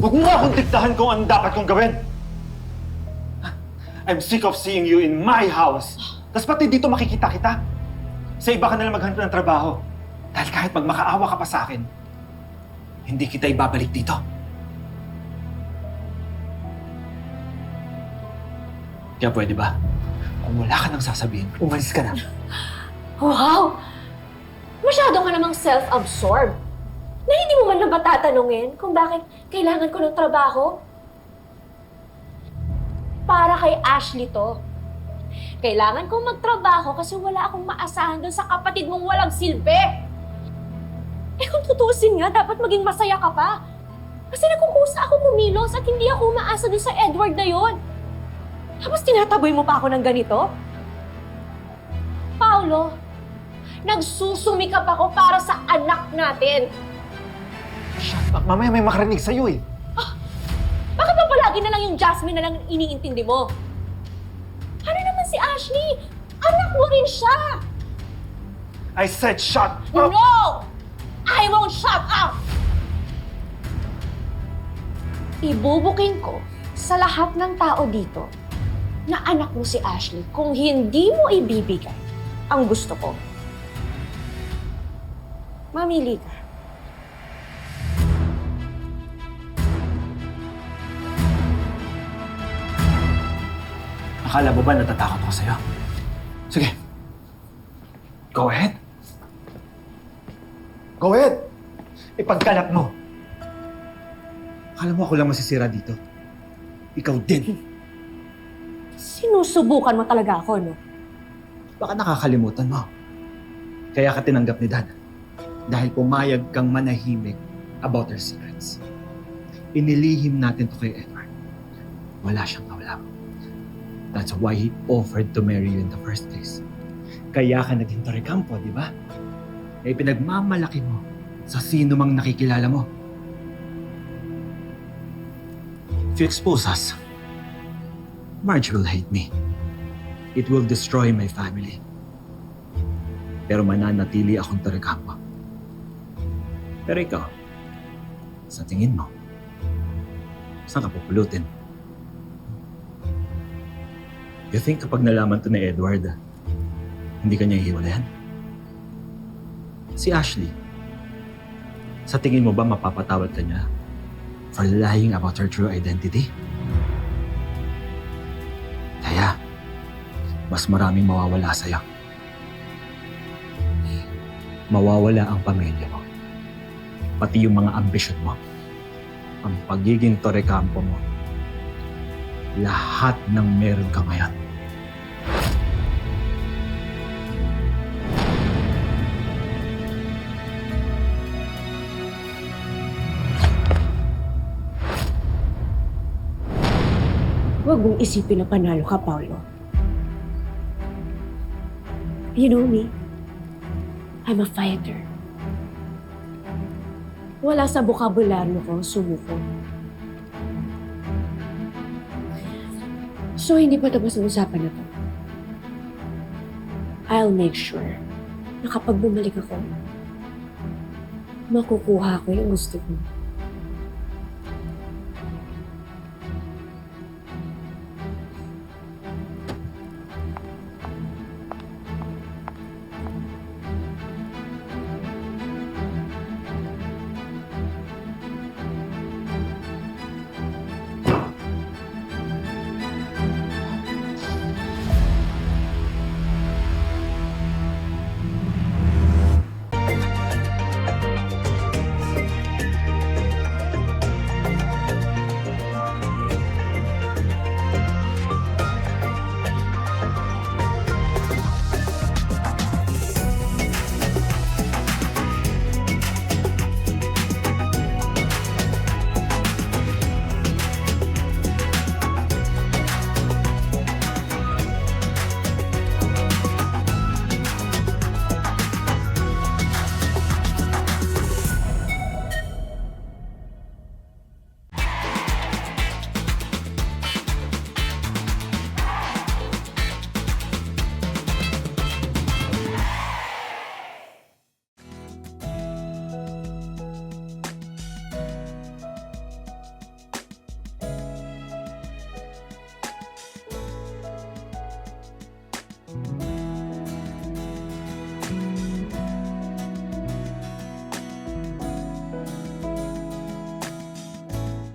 Huwag mo nga akong diktahan kung ano dapat kong gawin. I'm sick of seeing you in my house. Tapos pati dito makikita kita. Sa iba ka nalang maghanap ng trabaho. Dahil kahit magmakaawa ka pa sa akin, hindi kita ibabalik dito. Kaya pwede ba? Kung wala ka nang sasabihin, umalis ka na. Wow! Masyado ka namang self-absorbed. Na hindi mo man lang ba tatanungin kung bakit kailangan ko ng trabaho? Para kay Ashley to. Kailangan kong magtrabaho kasi wala akong maasahan doon sa kapatid mong walang silbi. Eh kung tutusin nga, dapat maging masaya ka pa. Kasi nagkukusa ako kumilos at hindi ako umaasa doon sa Edward na yon. Tapos tinataboy mo pa ako ng ganito? Paolo, nagsusumikap ako para sa anak natin. Shut up, mamaya may makarinig sa'yo eh. Bakit ba palagi na lang yung Jasmine na lang iniintindi mo? Ano naman si Ashley? Anak mo rin siya! I said shut up! No! I won't shut up! Ibubuking ko sa lahat ng tao dito na anak mo si Ashley kung hindi mo ibibigay ang gusto ko. Mamili ka. Akala mo ba natatakot ako sa'yo? Sige. Go ahead. Go ahead. Ipagkalat mo. Akala mo ako lang masisira dito. Ikaw din. Sinusubukan mo talaga ako, no? Baka nakakalimutan mo. Kaya ka tinanggap ni Dad. Dahil pumayag kang manahimik about our secrets. Inilihim natin to kay Edward. Wala siyang kawalan. That's why he offered to marry you in the first place. Kaya ka naging tarekampo, di ba? Eh pinagmamalaki mo sa sino mang nakikilala mo. If you expose us, Marge will hate me. It will destroy my family. Pero mananatili akong tarekampo. Pero ikaw, sa tingin mo, saan ka pupulutin? You think kapag nalaman to ni Edward, hindi ka niya ihiwalayan? Si Ashley, sa tingin mo ba mapapatawad ka niya for lying about her true identity? Kaya, mas maraming mawawala sa'yo. Mawawala ang pamilya mo. Pati yung mga ambisyon mo. Ang pagiging torekampo mo. Lahat ng meron ka ngayon. Huwag mong isipin na panalo ka, Paolo. You know me. I'm a fighter. Wala sa bokabularyo ko sumuko. So, hindi pa tapos ang usapan na to. I'll make sure na kapag bumalik ako, makukuha ko yung gusto ko.